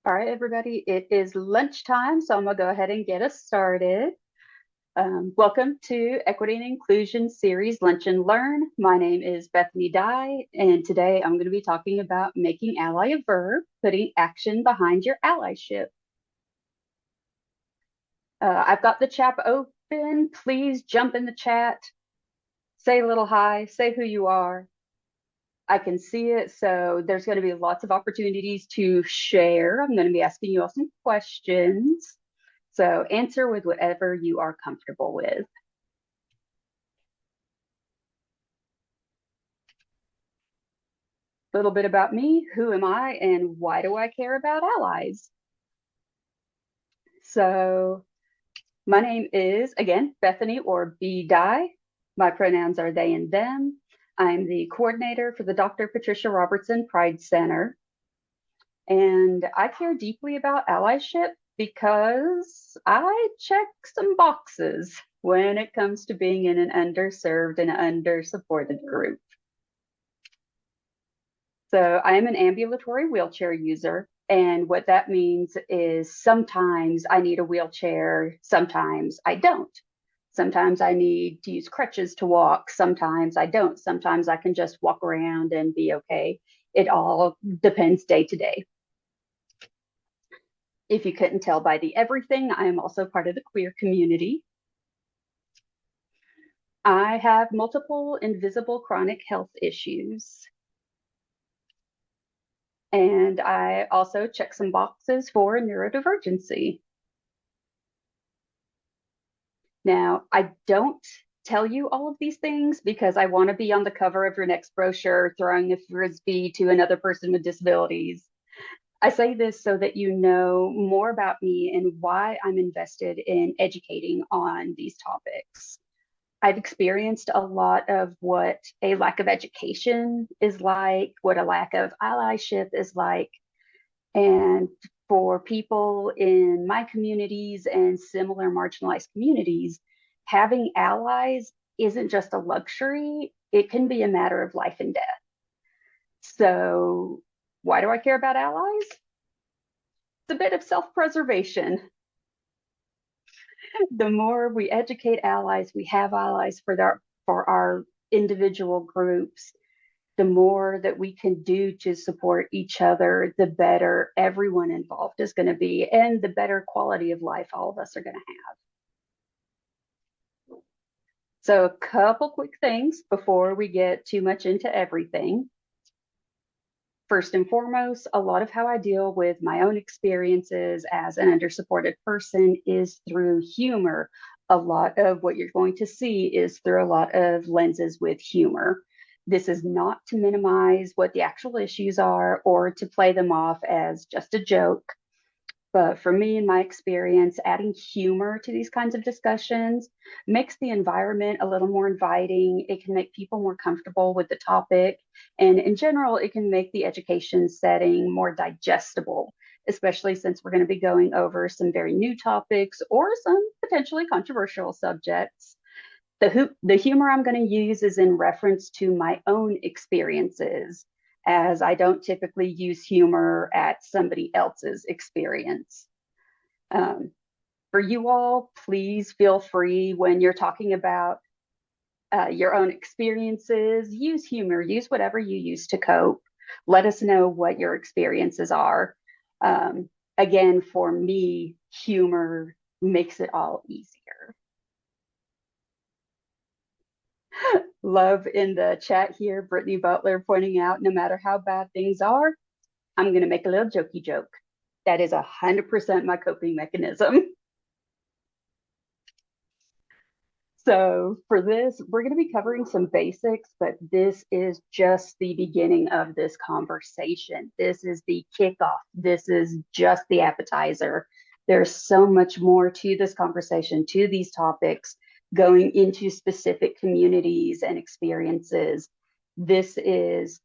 All right, everybody, it is lunchtime, so I'm going to go ahead and get us started. Welcome to Equity and Inclusion Series Lunch and Learn. My name is Bethany Dye, and today I'm going to be talking about making ally a verb, putting action behind your allyship. I've got the chat open. Please jump in the chat, say a little hi, say who you are. I can see it, so there's going to be lots of opportunities to share. I'm going to be asking you all some questions. So answer with whatever you are comfortable with. A little bit about me, who am I, and why do I care about allies? So my name is, again, Bethany or B. Dye. My pronouns are they and them. I'm the coordinator for the Dr. Patricia Robertson Pride Center. And I care deeply about allyship because I check some boxes when it comes to being in an underserved and under-supported group. So I am an ambulatory wheelchair user. And what that means is sometimes I need a wheelchair, sometimes I don't. Sometimes I need to use crutches to walk, sometimes I don't. Sometimes I can just walk around and be okay. It all depends day to day. If you couldn't tell by the everything, I am also part of the queer community. I have multiple invisible chronic health issues. And I also check some boxes for neurodivergency. Now, I don't tell you all of these things because I want to be on the cover of your next brochure throwing a frisbee to another person with disabilities. I say this so that you know more about me and why I'm invested in educating on these topics. I've experienced a lot of what a lack of education is like, what a lack of allyship is like. And for people in my communities and similar marginalized communities, having allies isn't just a luxury, it can be a matter of life and death. So, why do I care about allies? It's a bit of self preservation. The more we educate allies, we have allies for our individual groups, the more that we can do to support each other, the better everyone involved is going to be, and the better quality of life all of us are going to have. So, a couple quick things before we get too much into everything. First and foremost, a lot of how I deal with my own experiences as an undersupported person is through humor. A lot of what you're going to see is through a lot of lenses with humor. This is not to minimize what the actual issues are or to play them off as just a joke. But for me, in my experience, adding humor to these kinds of discussions makes the environment a little more inviting. It can make people more comfortable with the topic. And in general, it can make the education setting more digestible, especially since we're going to be going over some very new topics or some potentially controversial subjects. The humor I'm going to use is in reference to my own experiences, as I don't typically use humor at somebody else's experience. Um, for you all, please feel free when you're talking about your own experiences, use humor, use whatever you use to cope. Let us know what your experiences are. Again, for me, humor makes it all easier. Love in the chat here, Brittany Butler pointing out no matter how bad things are, I'm going to make a little jokey joke. That is 100% my coping mechanism. So for this, we're going to be covering some basics, but this is just the beginning of this conversation. This is the kickoff. This is just the appetizer. There's so much more to this conversation, to these topics, going into specific communities and experiences. This is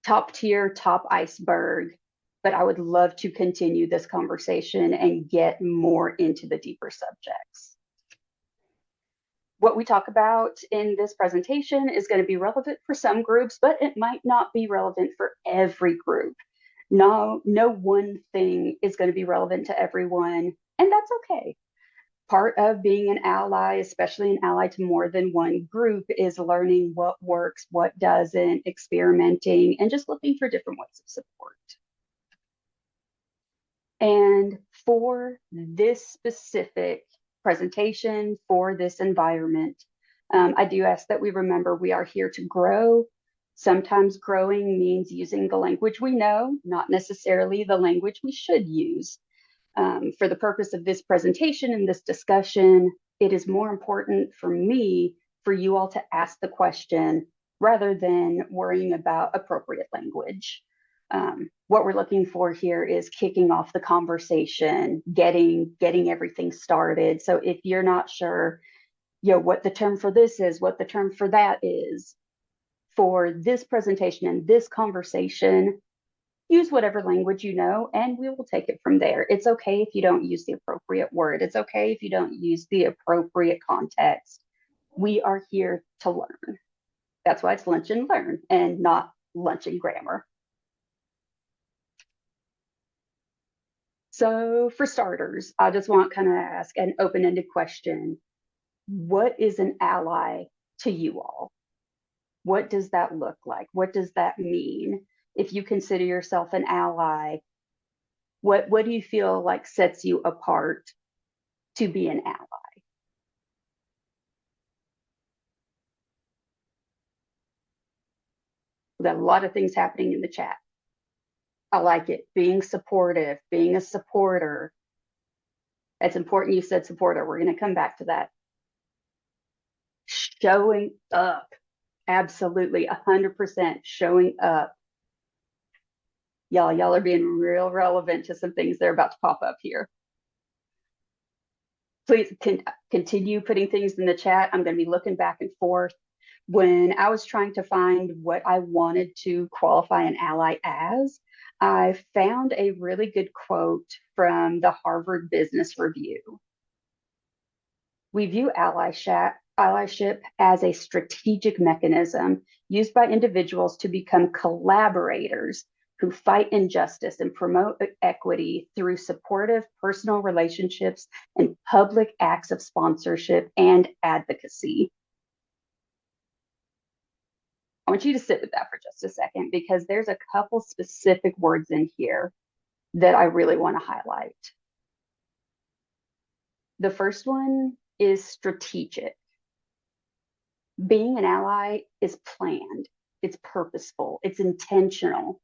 top tier, top iceberg, but I would love to continue this conversation and get more into the deeper subjects. What we talk about in this presentation is going to be relevant for some groups, but it might not be relevant for every group. No one thing is going to be relevant to everyone, and that's okay. Part of being an ally, especially an ally to more than one group, is learning what works, what doesn't, experimenting, and just looking for different ways of support. And for this specific presentation, for this environment, I do ask that we remember we are here to grow. Sometimes growing means using the language we know, not necessarily the language we should use. For the purpose of this presentation and this discussion, it is more important for me for you all to ask the question rather than worrying about appropriate language. What we're looking for here is kicking off the conversation, getting everything started. So if you're not sure, what the term for this is, what the term for that is, for this presentation and this conversation, use whatever language you know, and we will take it from there. It's okay if you don't use the appropriate word. It's okay if you don't use the appropriate context. We are here to learn. That's why it's lunch and learn and not lunch and grammar. So for starters, I just want to kind of ask an open-ended question. What is an ally to you all? What does that look like? What does that mean? If you consider yourself an ally, what do you feel like sets you apart to be an ally? We've got a lot of things happening in the chat. I like it. Being supportive, being a supporter. It's important you said supporter. We're going to come back to that. Showing up. Absolutely. 100% showing up. Y'all are being real relevant to some things that are about to pop up here. Please continue putting things in the chat. I'm going to be looking back and forth. When I was trying to find what I wanted to qualify an ally as, I found a really good quote from the Harvard Business Review. We view allyship as a strategic mechanism used by individuals to become collaborators who fight injustice and promote equity through supportive personal relationships and public acts of sponsorship and advocacy. I want you to sit with that for just a second because there's a couple specific words in here that I really want to highlight. The first one is strategic. Being an ally is planned, it's purposeful, it's intentional.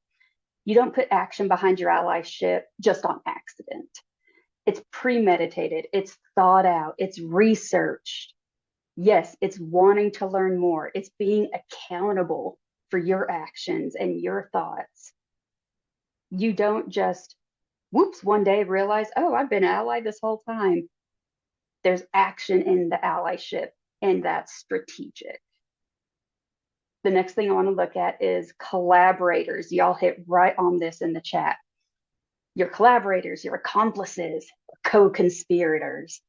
You don't put action behind your allyship just on accident. It's premeditated, it's thought out, it's researched. Yes, it's wanting to learn more. It's being accountable for your actions and your thoughts. You don't just, whoops, one day realize, oh, I've been an ally this whole time. There's action in the allyship, and that's strategic. The next thing I want to look at is collaborators. Y'all hit right on this in the chat. Your collaborators, your accomplices, co-conspirators.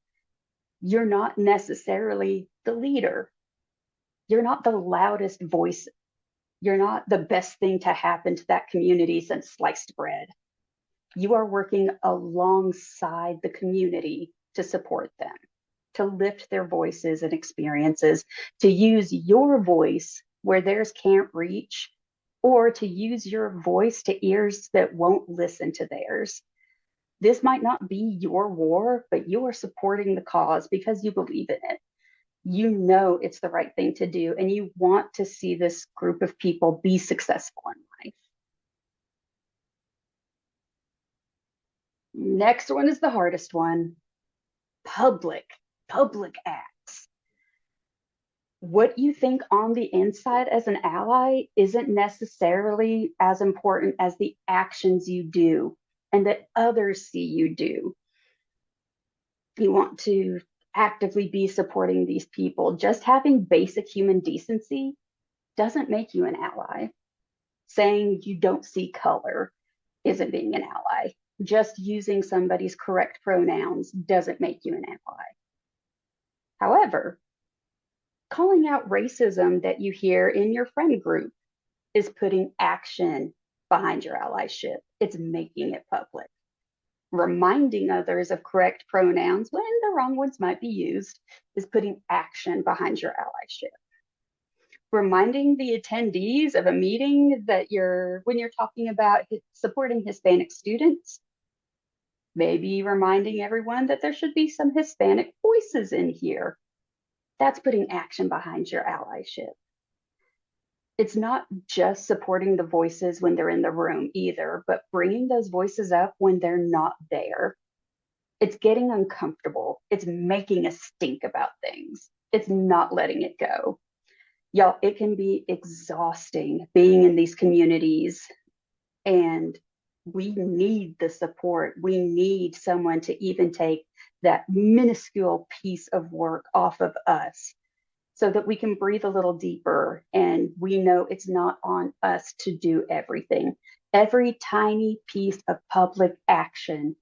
You're not necessarily the leader. You're not the loudest voice. You're not the best thing to happen to that community since sliced bread. You are working alongside the community to support them, to lift their voices and experiences, to use your voice where theirs can't reach, or to use your voice to ears that won't listen to theirs. This might not be your war, but you are supporting the cause because you believe in it. You know it's the right thing to do, and you want to see this group of people be successful in life. Next one is the hardest one. Public acts. What you think on the inside as an ally isn't necessarily as important as the actions you do and that others see you do. You want to actively be supporting these people. Just having basic human decency doesn't make you an ally. Saying you don't see color isn't being an ally. Just using somebody's correct pronouns doesn't make you an ally. However, calling out racism that you hear in your friend group is putting action behind your allyship. It's making it public. Reminding others of correct pronouns when the wrong ones might be used is putting action behind your allyship. Reminding the attendees of a meeting that when you're talking about supporting Hispanic students, maybe reminding everyone that there should be some Hispanic voices in here. That's putting action behind your allyship. It's not just supporting the voices when they're in the room either, but bringing those voices up when they're not there. It's getting uncomfortable. It's making us think about things. It's not letting it go. Y'all, it can be exhausting being in these communities, and we need the support. We need someone to even take that minuscule piece of work off of us so that we can breathe a little deeper, and we know it's not on us to do everything. Every tiny piece of public action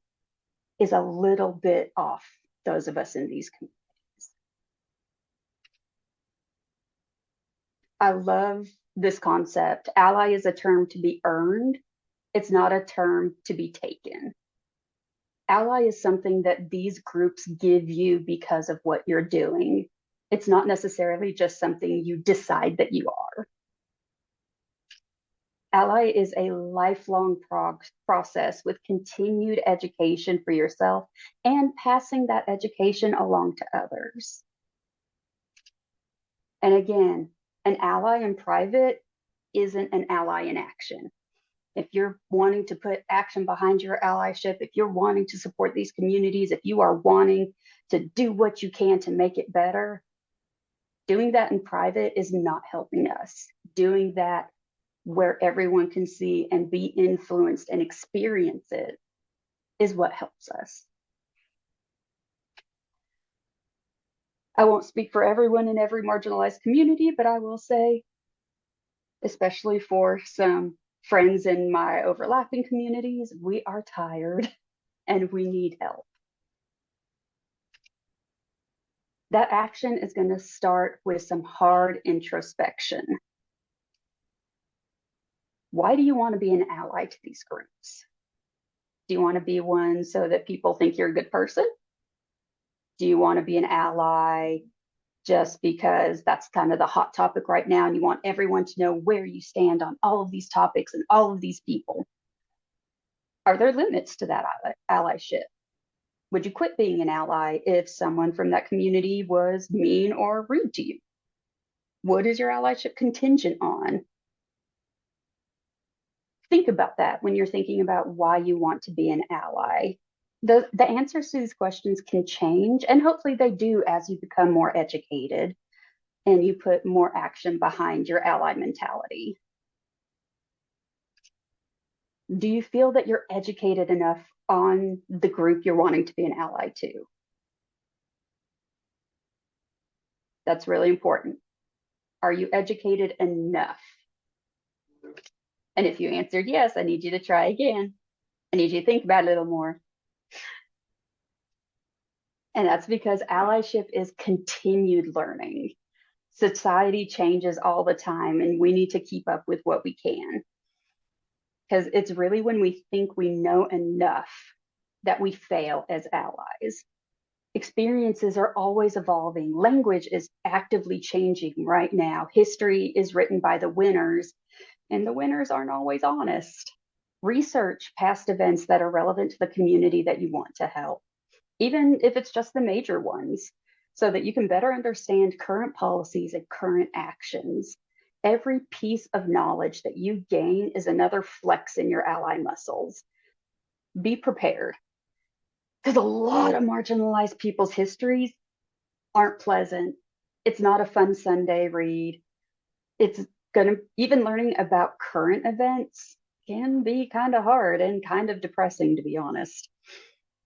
is a little bit off those of us in these communities. I love this concept. Ally is a term to be earned. It's not a term to be taken. Ally is something that these groups give you because of what you're doing. It's not necessarily just something you decide that you are. Ally is a lifelong process with continued education for yourself and passing that education along to others. And again, an ally in private isn't an ally in action. If you're wanting to put action behind your allyship, if you're wanting to support these communities, if you are wanting to do what you can to make it better, doing that in private is not helping us. Doing that where everyone can see and be influenced and experience it is what helps us. I won't speak for everyone in every marginalized community, but I will say, especially for some friends in my overlapping communities, we are tired and we need help. That action is going to start with some hard introspection. Why do you want to be an ally to these groups? Do you want to be one so that people think you're a good person? Do you want to be an ally just because that's kind of the hot topic right now and you want everyone to know where you stand on all of these topics and all of these people? Are there limits to that allyship? Would you quit being an ally if someone from that community was mean or rude to you? What is your allyship contingent on? Think about that when you're thinking about why you want to be an ally. The answers to these questions can change, and hopefully they do as you become more educated and you put more action behind your ally mentality. Do you feel that you're educated enough on the group you're wanting to be an ally to? That's really important. Are you educated enough? And if you answered yes, I need you to try again. I need you to think about it a little more. And that's because allyship is continued learning. Society changes all the time, and we need to keep up with what we can. Because it's really when we think we know enough that we fail as allies. Experiences are always evolving. Language is actively changing right now. History is written by the winners, and the winners aren't always honest. Research past events that are relevant to the community that you want to help, even if it's just the major ones, so that you can better understand current policies and current actions. Every piece of knowledge that you gain is another flex in your ally muscles. Be prepared, because a lot of marginalized people's histories aren't pleasant. It's not a fun Sunday read. It's going to, even learning about current events can be kind of hard and kind of depressing, to be honest.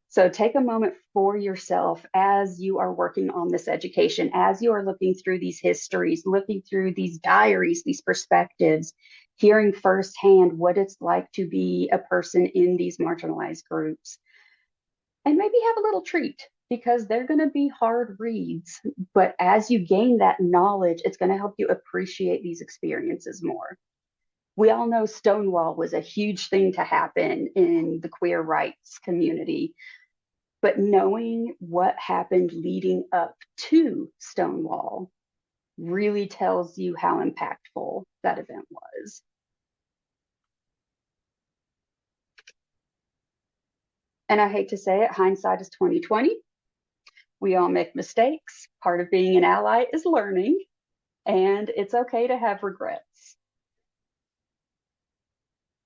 So take a moment for yourself as you are working on this education, as you are looking through these histories, looking through these diaries, these perspectives, hearing firsthand what it's like to be a person in these marginalized groups. And maybe have a little treat, because they're going to be hard reads. But as you gain that knowledge, it's going to help you appreciate these experiences more. We all know Stonewall was a huge thing to happen in the queer rights community, but knowing what happened leading up to Stonewall really tells you how impactful that event was. And I hate to say it, hindsight is 2020. We all make mistakes. Part of being an ally is learning, and it's okay to have regrets.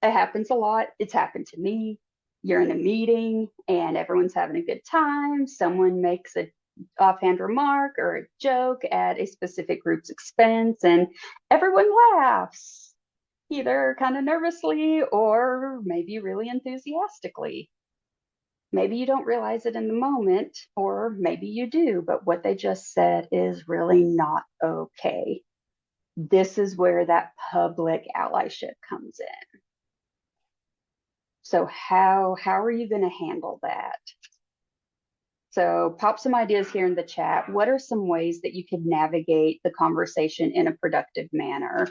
It happens a lot. It's happened to me. You're in a meeting and everyone's having a good time. Someone makes a offhand remark or a joke at a specific group's expense, and everyone laughs, either kind of nervously or maybe really enthusiastically. Maybe you don't realize it in the moment, or maybe you do, but what they just said is really not okay. This is where that public allyship comes in. So how are you going to handle that? So pop some ideas here in the chat. What are some ways that you could navigate the conversation in a productive manner?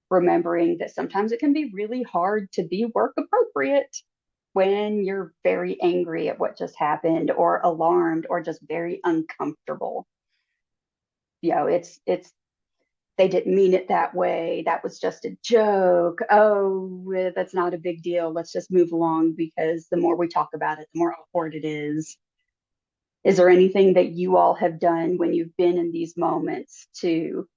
Remembering that sometimes it can be really hard to be work appropriate when you're very angry at what just happened or alarmed or just very uncomfortable. It's they didn't mean it that way. That was just a joke. Oh, that's not a big deal. Let's just move along because the more we talk about it, the more awkward it is. Is there anything that you all have done when you've been in these moments to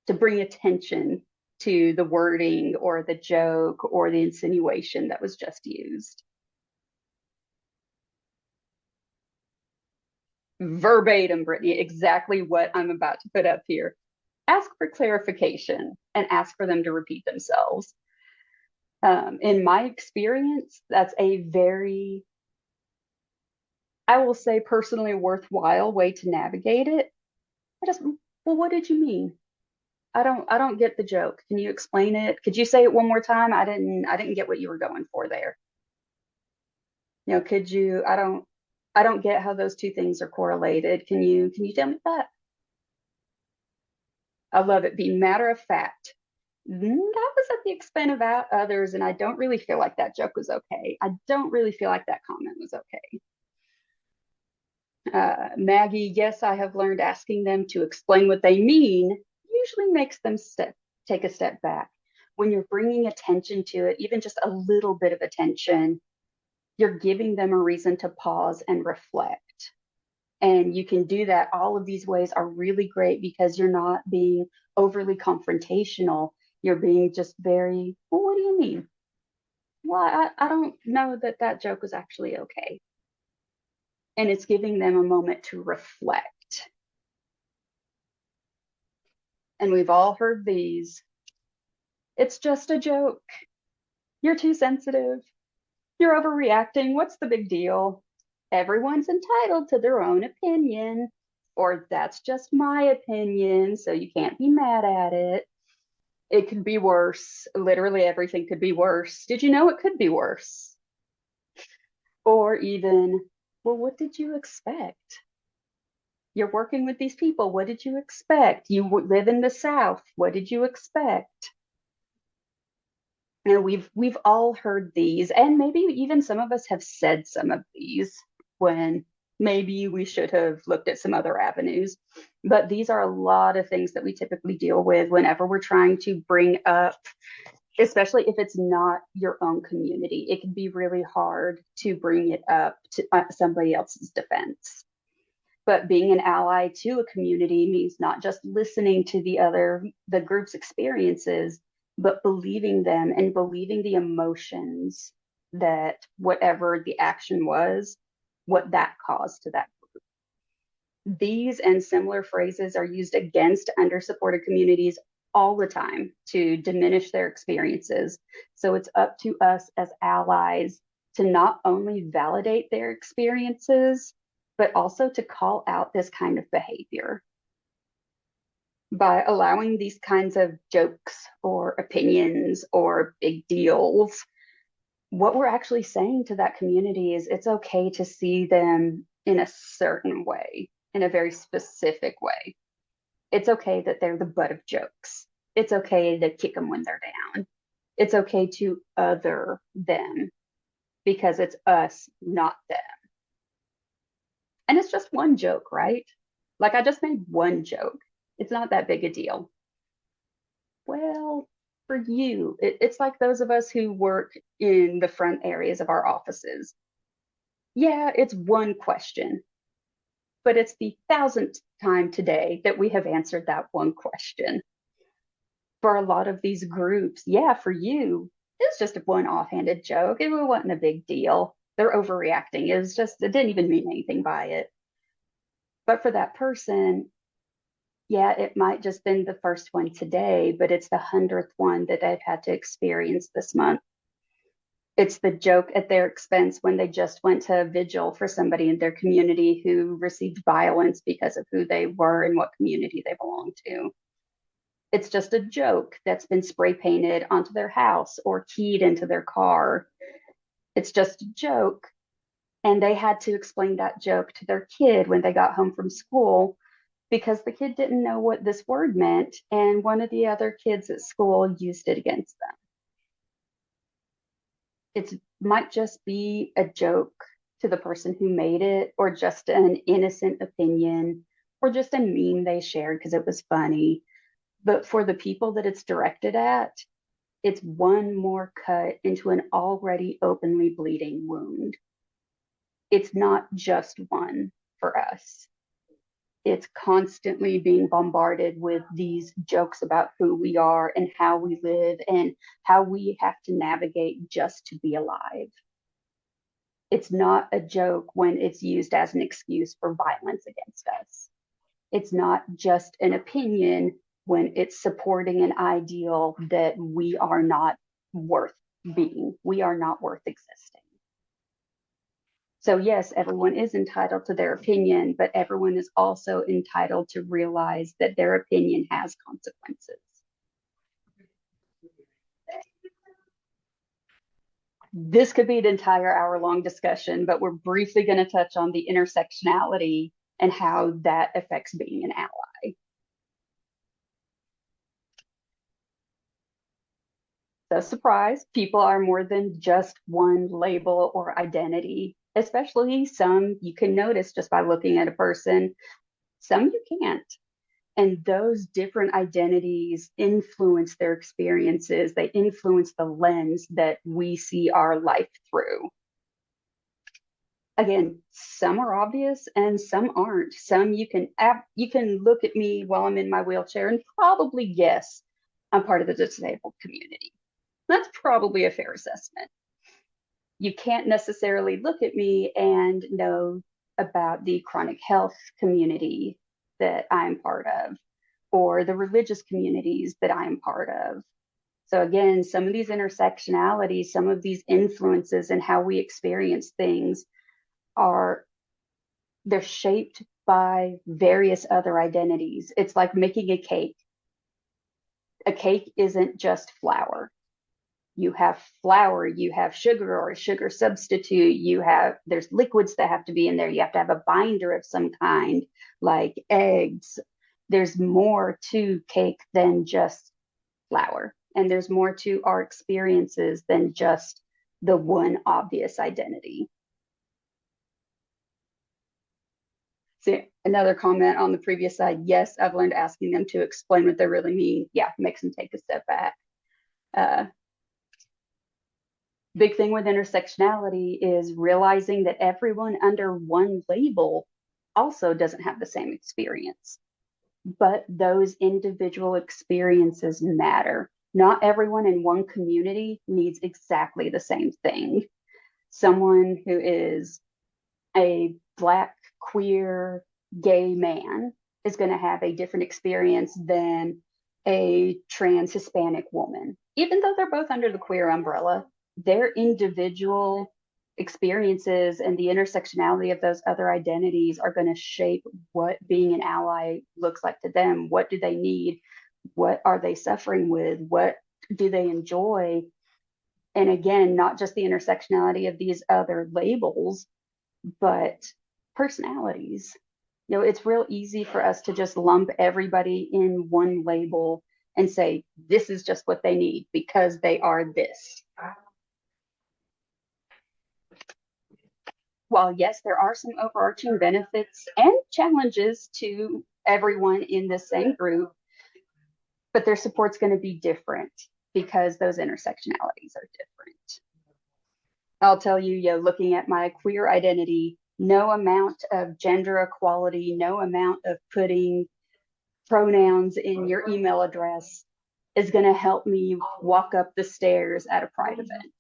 bring attention to the wording or the joke or the insinuation that was just used? Verbatim, Brittany, exactly what I'm about to put up here. Ask for clarification and ask for them to repeat themselves. In my experience, that's a very, I will say, personally worthwhile way to navigate it. Well, what did you mean? I don't get the joke. Can you explain it? Could you say it one more time? I didn't get what you were going for there. Could you, I don't get how those two things are correlated. Can you tell me that? I love it. Be matter of fact. That was at the expense of others, and I don't really feel like that joke was okay. I don't really feel like that comment was okay. Maggie, yes, I have learned asking them to explain what they mean usually makes them take a step back. When you're bringing attention to it, even just a little bit of attention, you're giving them a reason to pause and reflect. And you can do that. All of these ways are really great because you're not being overly confrontational. You're being just very, well, what do you mean? Well, I don't know that that joke was actually okay. And it's giving them a moment to reflect. And we've all heard these. It's just a joke. You're too sensitive. You're overreacting. What's the big deal? Everyone's entitled to their own opinion, or that's just my opinion, so you can't be mad at it. It could be worse. Literally everything could be worse. Did you know it could be worse? Or even, well, what did you expect? You're working with these people. What did you expect? You live in the South. What did you expect? We've all heard these, and maybe even some of us have said some of these when maybe we should have looked at some other avenues. But these are a lot of things that we typically deal with whenever we're trying to bring up, especially if it's not your own community. It can be really hard to bring it up to somebody else's defense. But being an ally to a community means not just listening to the group's experiences, but believing them and believing the emotions that whatever the action was, what that caused to that group. These and similar phrases are used against under-supported communities all the time to diminish their experiences. So it's up to us as allies to not only validate their experiences, but also to call out this kind of behavior. By allowing these kinds of jokes or opinions or big deals, what we're actually saying to that community is it's okay to see them in a certain way, in a very specific way. It's okay that they're the butt of jokes. It's okay to kick them when they're down. It's okay to other them because it's us, not them. And it's just one joke, right? Like I just made one joke. It's not that big a deal. Well, for you, it's like those of us who work in the front areas of our offices. Yeah, it's one question, but it's the thousandth time today that we have answered that one question. For a lot of these groups, yeah, for you, it's just a one offhanded joke. It wasn't a big deal. They're overreacting. It was just, it didn't even mean anything by it. But for that person, yeah, it might just been the first one today, but it's the 100th one that they've had to experience this month. It's the joke at their expense when they just went to a vigil for somebody in their community who received violence because of who they were and what community they belonged to. It's just a joke that's been spray painted onto their house or keyed into their car. It's just a joke. And they had to explain that joke to their kid when they got home from school because the kid didn't know what this word meant. And one of the other kids at school used it against them. It might just be a joke to the person who made it, or just an innocent opinion, or just a meme they shared because it was funny. But for the people that it's directed at, it's one more cut into an already openly bleeding wound. It's not just one for us. It's constantly being bombarded with these jokes about who we are and how we live and how we have to navigate just to be alive. It's not a joke when it's used as an excuse for violence against us. It's not just an opinion when it's supporting an ideal that we are not worth being, we are not worth existing. So, yes, everyone is entitled to their opinion, but everyone is also entitled to realize that their opinion has consequences. This could be an entire hour-long discussion, but we're briefly going to touch on the intersectionality and how that affects being an ally. So, surprise, people are more than just one label or identity, especially some you can notice just by looking at a person, some you can't. And those different identities influence their experiences, they influence the lens that we see our life through. Again, some are obvious and some aren't. Some you can look at me while I'm in my wheelchair and probably guess I'm part of the disabled community. That's probably a fair assessment. You can't necessarily look at me and know about the chronic health community that I'm part of, or the religious communities that I'm part of. So again, some of these intersectionalities, some of these influences and how we experience things are they're shaped by various other identities. It's like making a cake. A cake isn't just flour. You have flour, you have sugar or a sugar substitute, there's liquids that have to be in there. You have to have a binder of some kind, like eggs. There's more to cake than just flour. And there's more to our experiences than just the one obvious identity. So another comment on the previous side, yes, I've learned asking them to explain what they really mean. Yeah, makes them take a step back. Big thing with intersectionality is realizing that everyone under one label also doesn't have the same experience. But those individual experiences matter. Not everyone in one community needs exactly the same thing. Someone who is a Black, queer, gay man is going to have a different experience than a trans Hispanic woman. Even though they're both under the queer umbrella, their individual experiences and the intersectionality of those other identities are going to shape what being an ally looks like to them. What do they need? What are they suffering with? What do they enjoy? And again, not just the intersectionality of these other labels, but personalities. You know, it's real easy for us to just lump everybody in one label and say, this is just what they need because they are this. While yes, there are some overarching benefits and challenges to everyone in the same group, but their support's going to be different because those intersectionalities are different. I'll tell you, looking at my queer identity, no amount of gender equality, no amount of putting pronouns in your email address is going to help me walk up the stairs at a Pride event.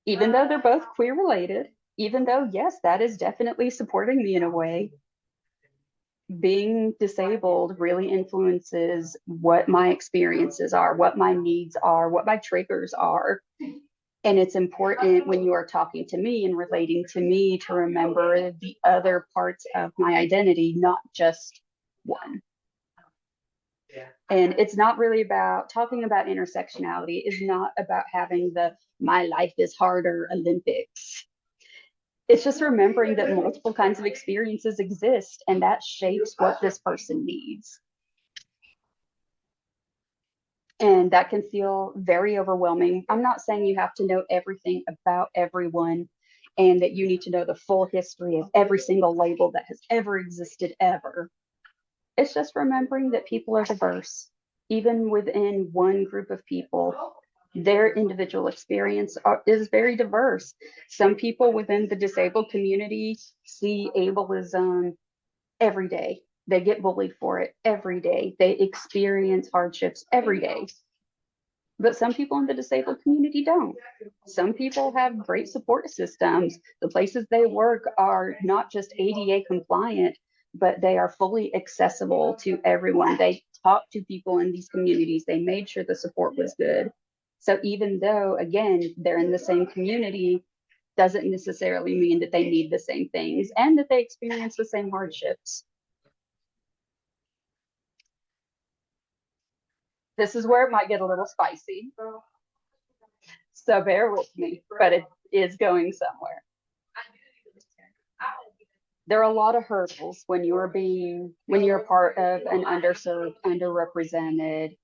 Even though they're both queer related, even though, yes, that is definitely supporting me in a way, being disabled really influences what my experiences are, what my needs are, what my triggers are. And it's important when you are talking to me and relating to me to remember the other parts of my identity, not just one. And it's not really about talking about intersectionality, is not about having the my life is harder Olympics. It's just remembering that multiple kinds of experiences exist and that shapes what this person needs. And that can feel very overwhelming. I'm not saying you have to know everything about everyone and that you need to know the full history of every single label that has ever existed ever. It's just remembering that people are diverse. Even within one group of people, their individual experience is very diverse. Some people within the disabled community see ableism every day. They get bullied for it every day. They experience hardships every day. But some people in the disabled community don't. Some people have great support systems. The places they work are not just ADA compliant, but they are fully accessible to everyone. They talk to people in these communities. They made sure the support was good. So even though, again, they're in the same community, doesn't necessarily mean that they need the same things and that they experience the same hardships. This is where it might get a little spicy. So bear with me, but it is going somewhere. There are a lot of hurdles when you're part of an underserved, underrepresented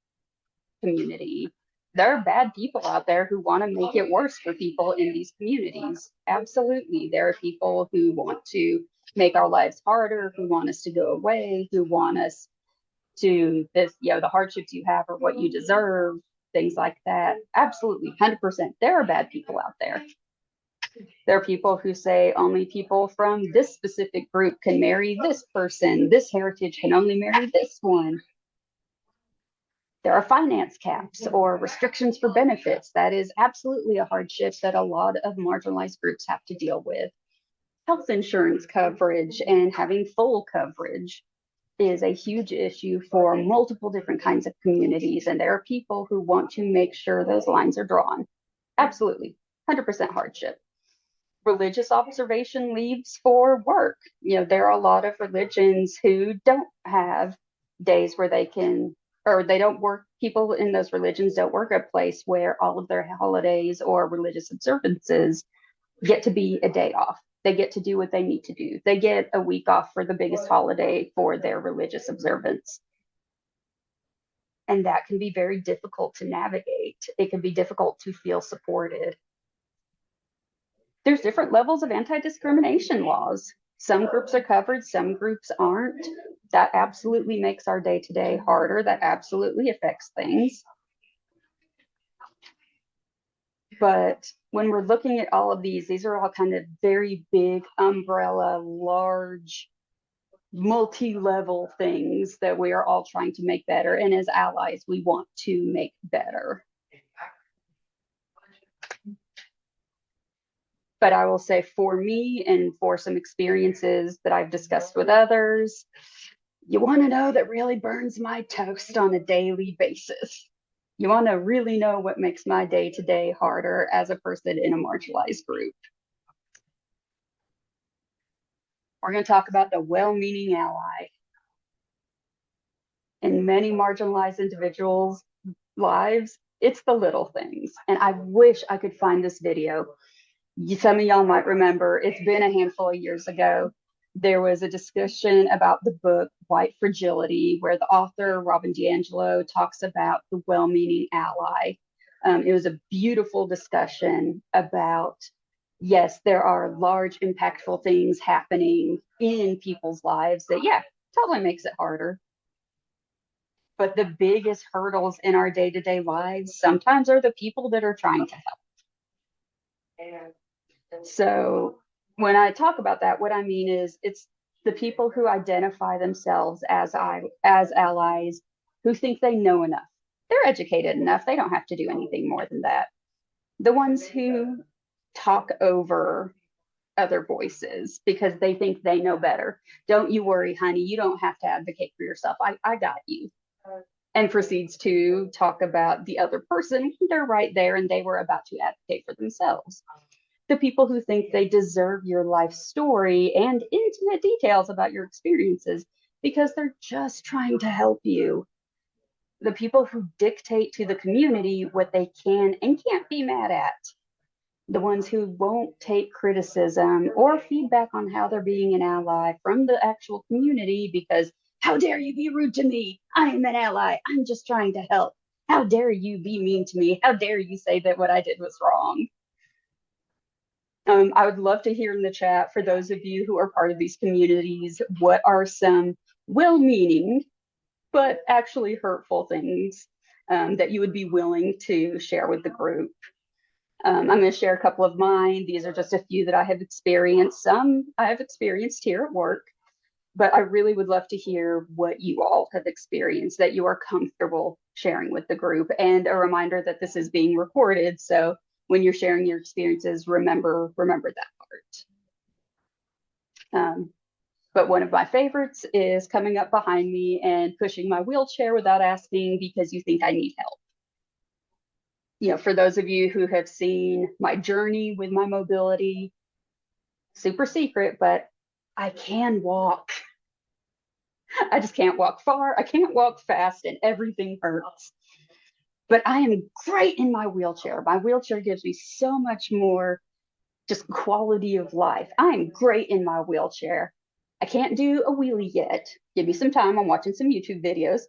community. There are bad people out there who want to make it worse for people in these communities. Absolutely. There are people who want to make our lives harder, who want us to go away, who want us to the hardships you have are what you deserve, things like that. Absolutely, 100%. There are bad people out there. There are people who say only people from this specific group can marry this person. This heritage can only marry this one. There are finance caps or restrictions for benefits. That is absolutely a hardship that a lot of marginalized groups have to deal with. Health insurance coverage and having full coverage is a huge issue for multiple different kinds of communities. And there are people who want to make sure those lines are drawn. Absolutely, 100% hardship. Religious observation leaves for work. There are a lot of religions who don't have days where they can, or they don't work, people in those religions don't work at a place where all of their holidays or religious observances get to be a day off. They get to do what they need to do. They get a week off for the biggest holiday for their religious observance. And that can be very difficult to navigate. It can be difficult to feel supported. There's different levels of anti-discrimination laws. Some groups are covered, some groups aren't. That absolutely makes our day-to-day harder. That absolutely affects things. But when we're looking at all of these are all kind of very big umbrella, large, multi-level things that we are all trying to make better. And as allies, we want to make better. But I will say for me and for some experiences that I've discussed with others, you want to know that really burns my toast on a daily basis. You want to really know what makes my day-to-day harder as a person in a marginalized group. We're going to talk about the well-meaning ally. In many marginalized individuals' lives, it's the little things. And I wish I could find this video. Some of y'all might remember, it's been a handful of years ago, There was a discussion about the book White Fragility, where the author, Robin DiAngelo, talks about the well meaning ally. It was a beautiful discussion about, yes, there are large, impactful things happening in people's lives that, yeah, totally makes it harder. But the biggest hurdles in our day to day lives sometimes are the people that are trying to help. So when I talk about that, what I mean is it's the people who identify themselves as allies who think they know enough. They're educated enough. They don't have to do anything more than that. The ones who talk over other voices because they think they know better. Don't you worry, honey. You don't have to advocate for yourself. I got you. And proceeds to talk about the other person. They're right there and they were about to advocate for themselves. The people who think they deserve your life story and intimate details about your experiences because they're just trying to help you. The people who dictate to the community what they can and can't be mad at. The ones who won't take criticism or feedback on how they're being an ally from the actual community because how dare you be rude to me? I am an ally. I'm just trying to help. How dare you be mean to me? How dare you say that what I did was wrong? I would love to hear in the chat for those of you who are part of these communities, what are some well-meaning but actually hurtful things that you would be willing to share with the group? I'm going to share a couple of mine. These are just a few that I have experienced. Some I have experienced here at work, but I really would love to hear what you all have experienced that you are comfortable sharing with the group. And a reminder that this is being recorded. So when you're sharing your experiences, remember that part. But one of my favorites is coming up behind me and pushing my wheelchair without asking because you think I need help. You know, for those of you who have seen my journey with my mobility, super secret, but I can walk. I just can't walk far. I can't walk fast, and everything hurts. But I am great in my wheelchair. My wheelchair gives me so much more just quality of life. I'm great in my wheelchair. I can't do a wheelie yet. Give me some time. I'm watching some YouTube videos,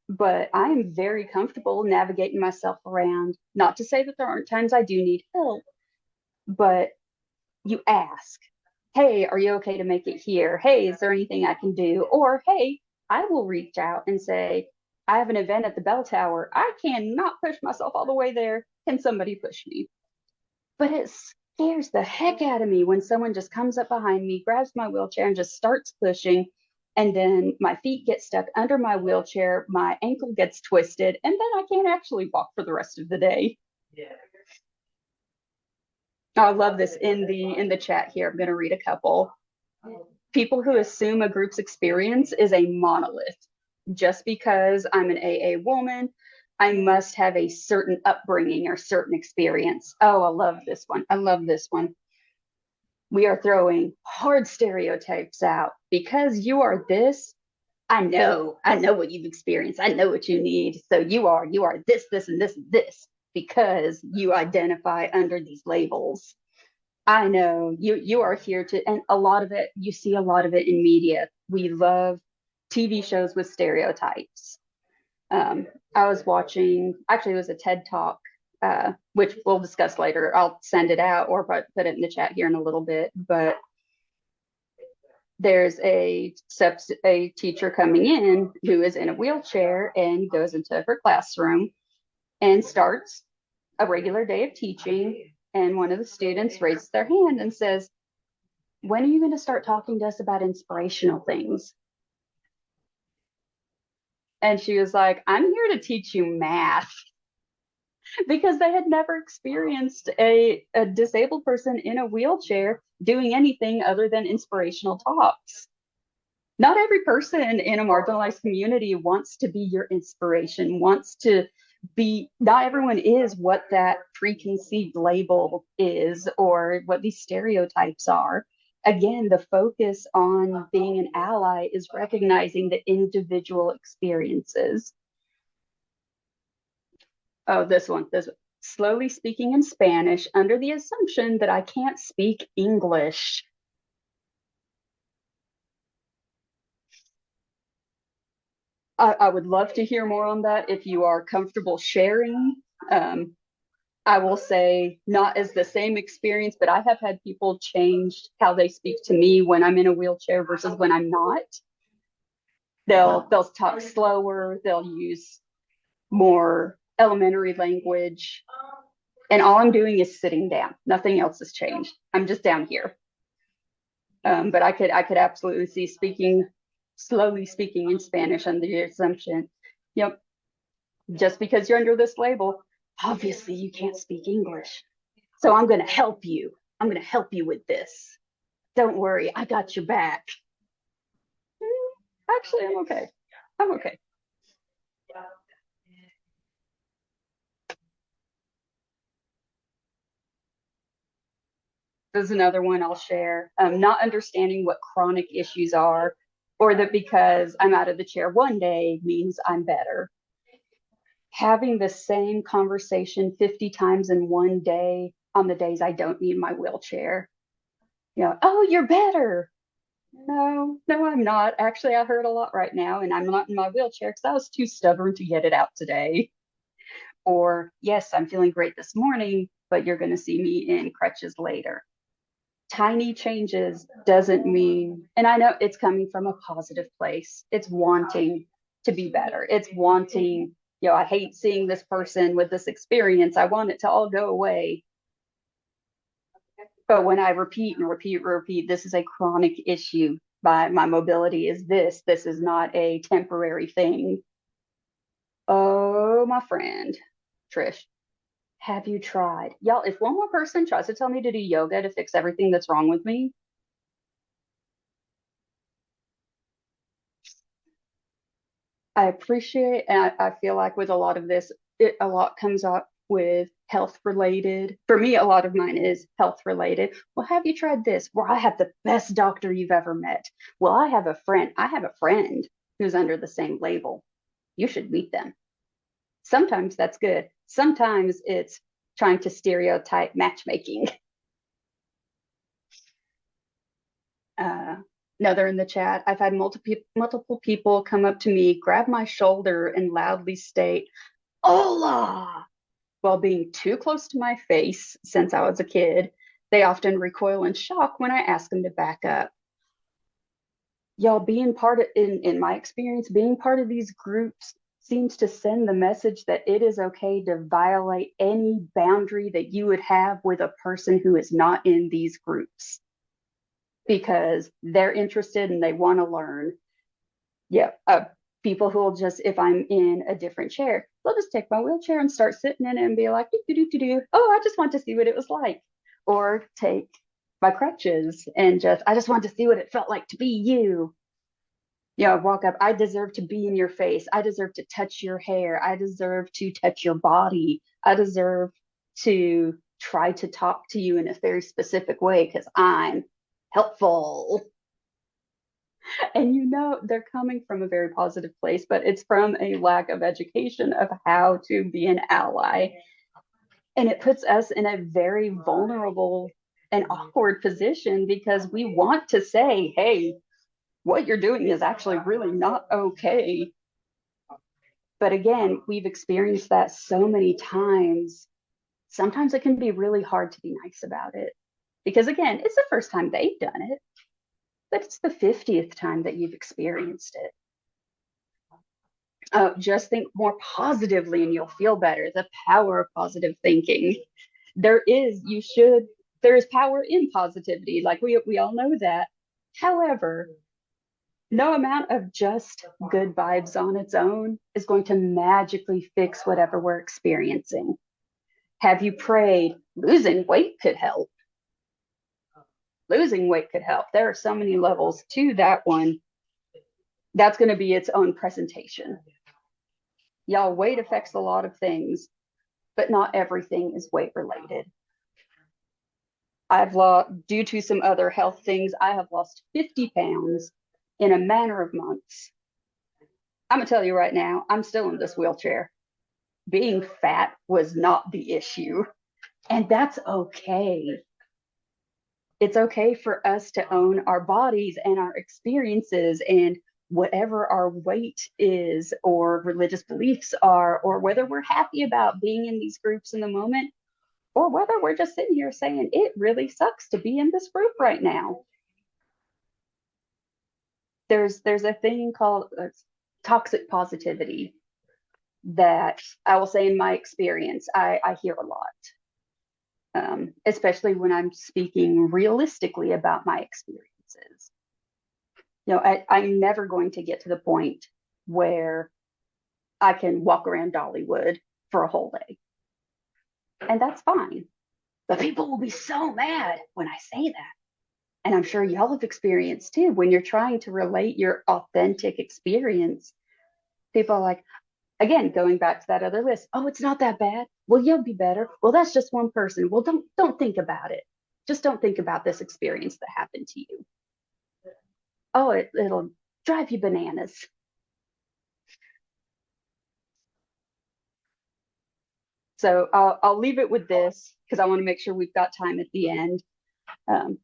but I am very comfortable navigating myself around. Not to say that there aren't times I do need help, but you ask, hey, are you okay to make it here? Hey, is there anything I can do? Or, hey, I will reach out and say, I have an event at the bell tower. I cannot push myself all the way there. Can somebody push me? But it scares the heck out of me when someone just comes up behind me, grabs my wheelchair, and just starts pushing. And then my feet get stuck under my wheelchair, my ankle gets twisted, and then I can't actually walk for the rest of the day. Yeah. I love this in the chat here. I'm going to read a couple. People who assume a group's experience is a monolith. Just because I'm an AA woman, I must have a certain upbringing or certain experience. Oh, I love this one. I love this one. We are throwing hard stereotypes out. Because you are this, I know what you've experienced. I know what you need. So you are this, and this, and this, because you identify under these labels. I know you are here to, and a lot of it, you see a lot of it in media. We love TV shows with stereotypes. I was watching, actually, it was a TED Talk, which we'll discuss later. I'll send it out or put it in the chat here in a little bit. But there's a teacher coming in who is in a wheelchair and goes into her classroom and starts a regular day of teaching. And one of the students raises their hand and says, when are you going to start talking to us about inspirational things? And she was like, I'm here to teach you math. Because they had never experienced a disabled person in a wheelchair doing anything other than inspirational talks. Not every person in a marginalized community wants to be your inspiration, wants to be, not everyone is what that preconceived label is or what these stereotypes are. Again, the focus on being an ally is recognizing the individual experiences. Oh, this one. Slowly speaking in Spanish under the assumption that I can't speak English. I would love to hear more on that if you are comfortable sharing. Um, I will say not as the same experience, but I have had people change how they speak to me when I'm in a wheelchair versus when I'm not. They'll talk slower, they'll use more elementary language, and all I'm doing is sitting down. Nothing else has changed. I'm just down here. But I could absolutely see slowly speaking in Spanish under the assumption, yep, just because you're under this label, obviously you can't speak English. So I'm going to help you. I'm going to help you with this. Don't worry, I got your back. Actually, I'm okay. I'm okay. This is another one I'll share. Not understanding what chronic issues are, or that because I'm out of the chair one day means I'm better. Having the same conversation 50 times in one day on the days I don't need my wheelchair. Oh, you're better. No, no, I'm not. Actually, I hurt a lot right now, and I'm not in my wheelchair because I was too stubborn to get it out today. Or, yes, I'm feeling great this morning, but you're going to see me in crutches later. Tiny changes doesn't mean, and I know it's coming from a positive place. It's wanting to be better. It's wanting, I hate seeing this person with this experience. I want it to all go away. But when I repeat and repeat, repeat, this is a chronic issue. My mobility is this. This is not a temporary thing. Oh, my friend, Trish, have you tried? Y'all, if one more person tries to tell me to do yoga to fix everything that's wrong with me, I appreciate, and I feel like with a lot of this, a lot comes up with health related. For me, a lot of mine is health related. Well, have you tried this? Well, I have the best doctor you've ever met. Well, I have a friend. I have a friend who's under the same label. You should meet them. Sometimes that's good. Sometimes it's trying to stereotype matchmaking. Uh, Another in the chat. I've had multiple people come up to me, grab my shoulder, and loudly state, "Hola!" while being too close to my face since I was a kid. They often recoil in shock when I ask them to back up. Y'all, being part of, in my experience, being part of these groups seems to send the message that it is okay to violate any boundary that you would have with a person who is not in these groups because they're interested and they want to learn. Yeah, people who will just, if I'm in a different chair, they'll just take my wheelchair and start sitting in it and be like, do, do, do, do. Oh, I just want to see what it was like. Or take my crutches and I just want to see what it felt like to be you. Walk up. I deserve to be in your face. I deserve to touch your hair. I deserve to touch your body. I deserve to try to talk to you in a very specific way because I'm helpful. And they're coming from a very positive place, but it's from a lack of education of how to be an ally. And it puts us in a very vulnerable and awkward position because we want to say, hey, what you're doing is actually really not okay. But again, we've experienced that so many times. Sometimes it can be really hard to be nice about it because, again, it's the first time they've done it, but it's the 50th time that you've experienced it. Just think more positively and you'll feel better. The power of positive thinking. There is power in positivity. Like we all know that. However, no amount of just good vibes on its own is going to magically fix whatever we're experiencing. Have you prayed? Losing weight could help. Losing weight could help. There are so many levels to that one. That's going to be its own presentation. Y'all, weight affects a lot of things, but not everything is weight related. I've lost, due to some other health things, I have lost 50 pounds in a matter of months. I'm going to tell you right now, I'm still in this wheelchair. Being fat was not the issue, and that's okay. It's okay for us to own our bodies and our experiences and whatever our weight is or religious beliefs are, or whether we're happy about being in these groups in the moment, or whether we're just sitting here saying it really sucks to be in this group right now. There's a thing called toxic positivity that I will say in my experience, I hear a lot, especially when I'm speaking realistically about my experiences. I'm never going to get to the point where I can walk around Dollywood for a whole day. And that's fine. But people will be so mad when I say that. And I'm sure y'all have experienced too, when you're trying to relate your authentic experience, people are like, again, going back to that other list, oh, it's not that bad. Well, you'll be better. Well, that's just one person. Well, don't think about it. Just don't think about this experience that happened to you. Oh, it'll drive you bananas. So I'll leave it with this because I want to make sure we've got time at the end. Um,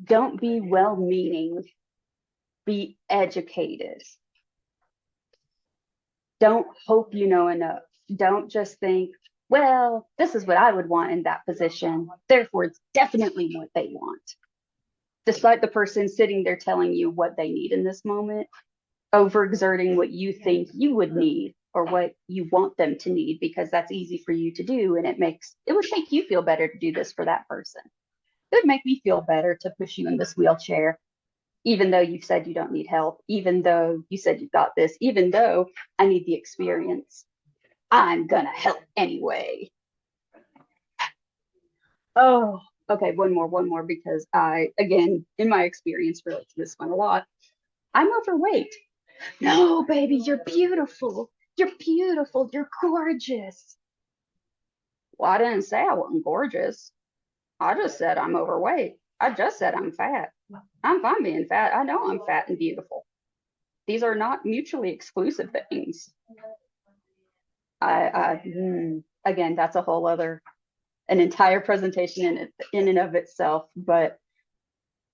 don't be well-meaning, be educated. Don't hope you know enough. Don't just think, well, this is what I would want in that position. Therefore, it's definitely what they want. Despite the person sitting there telling you what they need in this moment, overexerting what you think you would need or what you want them to need because that's easy for you to do. And it would make you feel better to do this for that person. It would make me feel better to push you in this wheelchair, even though you said you don't need help, even though you said you got this, even though I need the experience. I'm gonna help anyway. Oh, okay, one more, because I, again, in my experience, relate to this one a lot. I'm overweight. No, baby, you're beautiful. You're beautiful. You're gorgeous. Well, I didn't say I wasn't gorgeous. I just said I'm overweight. I just said I'm fat. I'm fine being fat. I know I'm fat and beautiful. These are not mutually exclusive things. Again, that's a whole other, an entire presentation in and of itself. But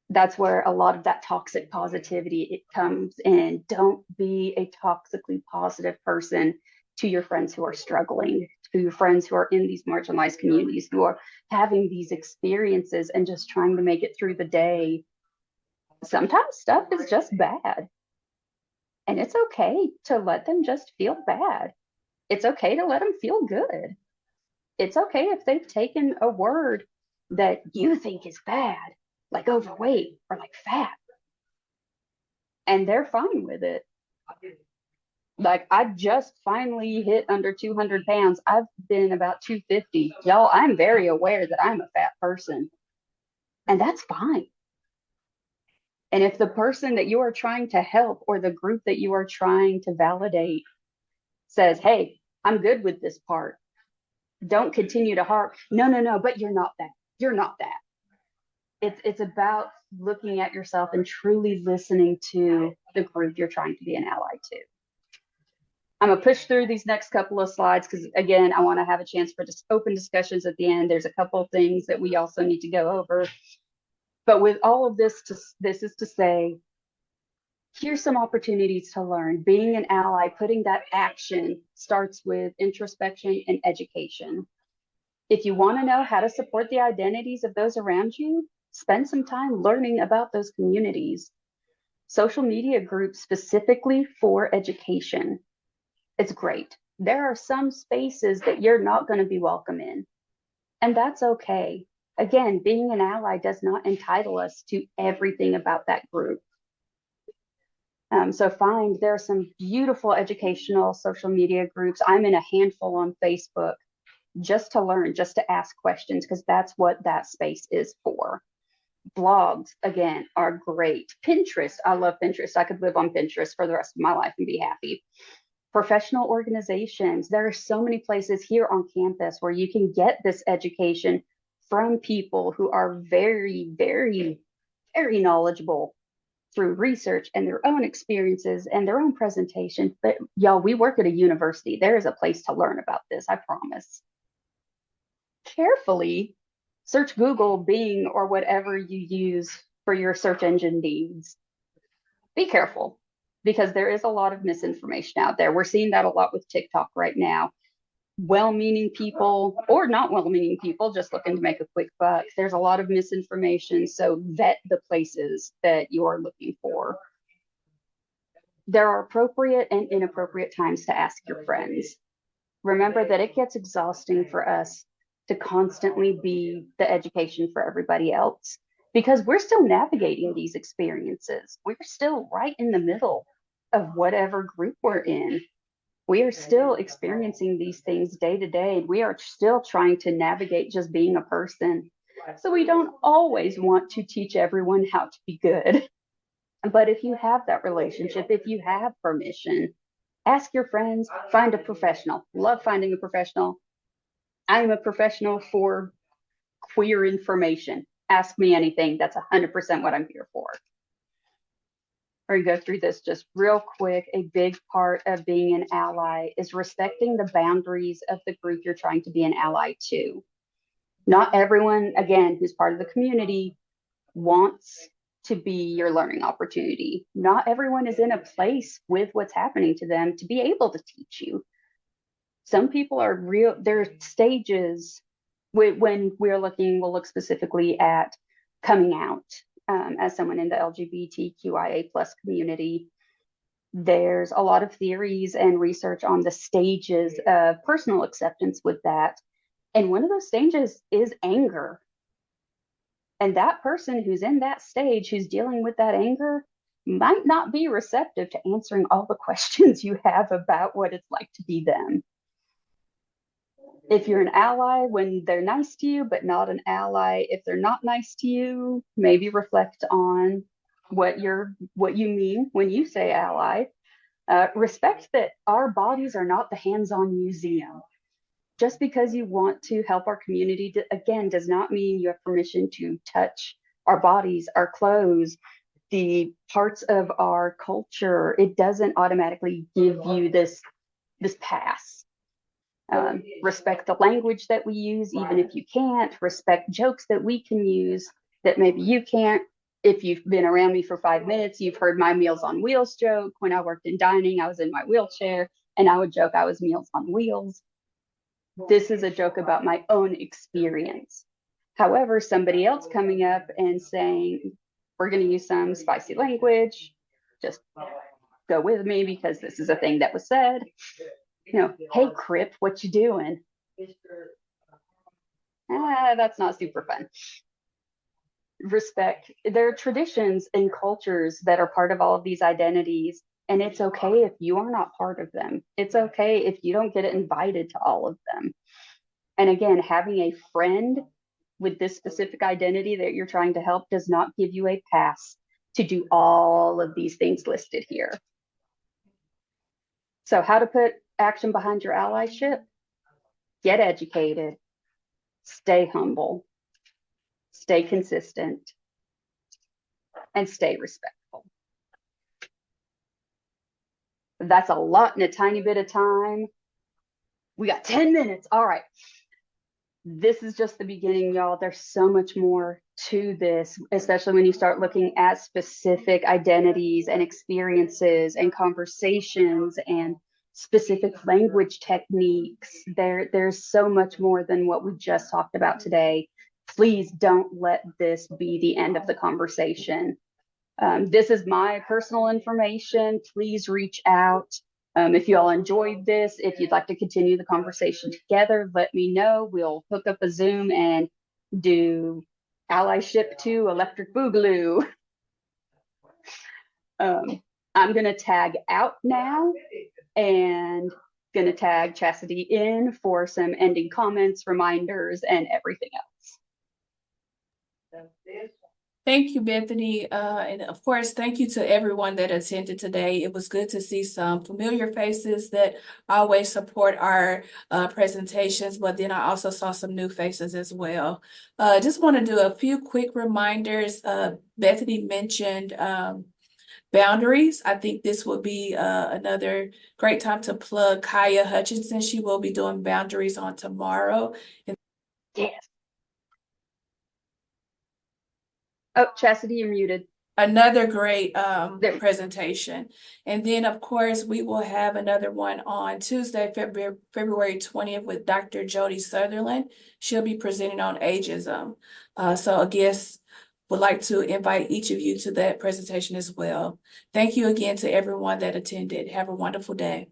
that's where a lot of that toxic positivity it comes in. Don't be a toxically positive person to your friends who are struggling, to your friends who are in these marginalized communities, who are having these experiences and just trying to make it through the day. Sometimes stuff is just bad. And it's okay to let them just feel bad. It's okay to let them feel good. It's okay if they've taken a word that you think is bad, like overweight or like fat, and they're fine with it. Like I just finally hit under 200 pounds. I've been about 250. Y'all, I'm very aware that I'm a fat person, and that's fine. And if the person that you are trying to help or the group that you are trying to validate says, hey, I'm good with this part, don't continue to harp, no, no, no, but you're not that. You're not that. It's about looking at yourself and truly listening to the group you're trying to be an ally to. I'm gonna push through these next couple of slides because again, I want to have a chance for just open discussions at the end. There's a couple of things that we also need to go over. But with all of this, this is to say, here's some opportunities to learn. Being an ally, putting that action starts with introspection and education. If you want to know how to support the identities of those around you, spend some time learning about those communities. Social media groups specifically for education. It's great. There are some spaces that you're not going to be welcome in, and that's okay. Again, being an ally does not entitle us to everything about that group. So there are some beautiful educational social media groups. I'm in a handful on Facebook just to learn, just to ask questions, because that's what that space is for. Blogs, again, are great. Pinterest, I love Pinterest. I could live on Pinterest for the rest of my life and be happy. Professional organizations, there are so many places here on campus where you can get this education from people who are very, very, very knowledgeable through research and their own experiences and their own presentation. But y'all, we work at a university. There is a place to learn about this, I promise. Carefully search Google, Bing, or whatever you use for your search engine needs. Be careful. because there is a lot of misinformation out there. We're seeing that a lot with TikTok right now. Well-meaning people or not well-meaning people just looking to make a quick buck. There's a lot of misinformation, so vet the places that you are looking for. There are appropriate and inappropriate times to ask your friends. Remember that it gets exhausting for us to constantly be the education for everybody else because we're still navigating these experiences. We're still right in the middle of whatever group we're in. We are still experiencing these things day to day. We are still trying to navigate just being a person. So we don't always want to teach everyone how to be good. But if you have that relationship, if you have permission, ask your friends, find a professional. Love finding a professional. I'm a professional for queer information. Ask me anything. That's 100% what I'm here for. We're going to go through this just real quick. A big part of being an ally is respecting the boundaries of the group you're trying to be an ally to. Not everyone, again, who's part of the community wants to be your learning opportunity. Not everyone is in a place with what's happening to them to be able to teach you. Some people are real, there are stages when we're looking, we'll look specifically at coming out as someone in the LGBTQIA plus community. There's a lot of theories and research on the stages of personal acceptance with that. And one of those stages is anger. And that person who's in that stage, who's dealing with that anger, might not be receptive to answering all the questions you have about what it's like to be them. If you're an ally when they're nice to you, but not an ally if they're not nice to you, maybe reflect on what you mean when you say ally. Respect that our bodies are not the hands-on museum. Just because you want to help our community, again, does not mean you have permission to touch our bodies, our clothes, the parts of our culture. It doesn't automatically give you this pass. Respect the language that we use, even if you can't. Respect jokes that we can use that maybe you can't. If you've been around me for 5 minutes, you've heard my Meals on Wheels joke. When I worked in dining, I was in my wheelchair and I would joke I was Meals on Wheels. This is a joke about my own experience. However, somebody else coming up and saying, we're going to use some spicy language, just go with me because this is a thing that was said. Hey, Crip, what you doing? That's not super fun. Respect. There are traditions and cultures that are part of all of these identities. And it's okay if you are not part of them. It's okay if you don't get invited to all of them. And again, having a friend with this specific identity that you're trying to help does not give you a pass to do all of these things listed here. So how to put action behind your allyship? Get educated, stay humble, stay consistent, and stay respectful. That's a lot in a tiny bit of time. We got 10 minutes. All right. This is just the beginning, y'all. There's so much more to this, especially when you start looking at specific identities and experiences and conversations and specific language techniques. There's so much more than what we just talked about today. Please don't let this be the end of the conversation. This is my personal information. Please reach out. If you all enjoyed this, if you'd like to continue the conversation together, let me know. We'll hook up a Zoom and do Allyship to Electric Boogaloo. I'm going to tag out now and going to tag Chastity in for some ending comments, reminders, and everything else. Thank you, Bethany. And of course, thank you to everyone that attended today. It was good to see some familiar faces that always support our presentations, but then I also saw some new faces as well. Just want to do a few quick reminders. Bethany mentioned boundaries. I think this will be another great time to plug Kaya Hutchinson. She will be doing boundaries on tomorrow. Yes. Oh, Chastity, you're muted. Another great There- presentation. And then, of course, we will have another one on Tuesday, February 20th with Dr. Jody Sutherland. She'll be presenting on ageism. So I guess would like to invite each of you to that presentation as well. Thank you again to everyone that attended. Have a wonderful day.